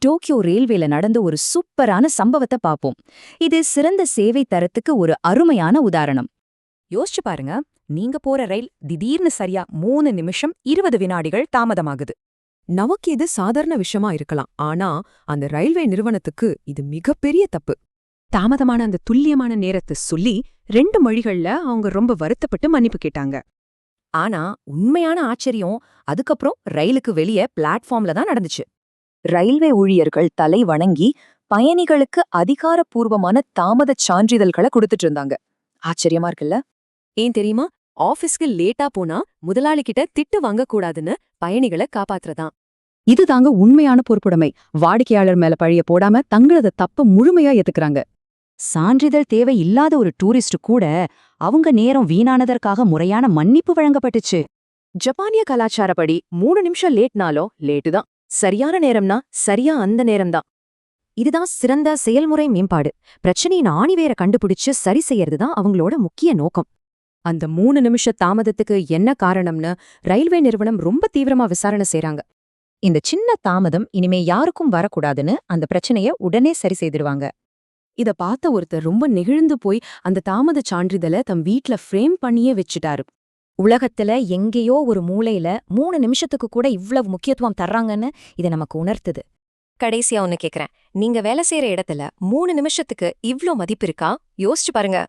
Tokyo ரயில்வேல நடந்த ஒரு சூப்பரான சம்பவத்தை பார்ப்போம். இது சிறந்த சேவை தரத்துக்கு ஒரு அருமையான உதாரணம். யோசிச்சு பாருங்க, நீங்க போற ரயில் திடீர்னு சரியா 3 நிமிஷம் 20 வினாடிகள் தாமதமாகுது. நமக்கு இது சாதாரண விஷயமா இருக்கலாம், ஆனா அந்த ரயில்வே நிறுவனத்துக்கு இது மிகப்பெரிய தப்பு. தாமதமான அந்த துல்லியமான நேரத்தை சொல்லி 2 மொழிகள்ல அவங்க ரொம்ப வருத்தப்பட்டு மன்னிப்பு கேட்டாங்க. ஆனா உண்மையான ஆச்சரியம் அதுக்கப்புறம் ரயிலுக்கு வெளியே பிளாட்ஃபார்ம்ல தான் நடந்துச்சு. ரயில்வே ஊழியர்கள் தலை வணங்கி பயணிகளுக்கு அதிகாரப்பூர்வமான தாமதச் சான்றிதழ்களை கொடுத்துட்டு இருந்தாங்க. ஆச்சரியமா இருக்குல்ல? ஏன் தெரியுமா? ஆபீஸ்க்கு லேட்டா போனா முதலாளி கிட்ட திட்டு வாங்கக்கூடாதுன்னு பயணிகளை காப்பாத்துறதான். இதுதாங்க உண்மையான பொறுப்புடைமை. வாடிக்கையாளர் மேல பழிய போடாம தங்களது தப்ப முழுமையா ஏத்துக்கறாங்க. சான்றிதழ் தேவை இல்லாத ஒரு டூரிஸ்ட் கூட அவங்க நேரம் வீணானதற்காக முறையான மன்னிப்பு வழங்கப்பட்டுச்சு. ஜப்பானிய கலாச்சாரப்படி 3 நிமிஷம் லேட்னாலோ லேட்டு தான், சரியான நேரம்னா சரியா அந்த நேரம்தான். இதுதான் சிறந்த செயல்முறை மேம்பாடு. பிரச்சனையின் ஆணிவேர கண்டுபிடிச்சு சரி செய்யறதுதான் அவங்களோட முக்கிய நோக்கம். அந்த 3 நிமிஷ தாமதத்துக்கு என்ன காரணம்னு ரயில்வே நிறுவனம் ரொம்ப தீவிரமா விசாரணை செய்றாங்க. இந்த சின்ன தாமதம் இனிமே யாருக்கும் வரக்கூடாதுன்னு அந்த பிரச்சனைய உடனே சரி செய்திடுவாங்க. இத பார்த்த ஒருத்தர் ரொம்ப நெகிழ்ந்து போய் அந்த தாமத சான்றிதழ தம் வீட்ல ஃப்ரேம் பண்ணியே வச்சுட்டாரு. உலகத்துல எங்கேயோ ஒரு மூலையில 3 நிமிஷத்துக்கு கூட இவ்வளவு முக்கியத்துவம் தர்றாங்கன்னு இதை நமக்கு உணர்த்துது. கடைசியா ஒன்னு கேக்குறேன், நீங்க வேலை செய்யற இடத்துல 3 நிமிஷத்துக்கு இவ்ளோ மதிப்பு இருக்கா? யோசிச்சு பாருங்க.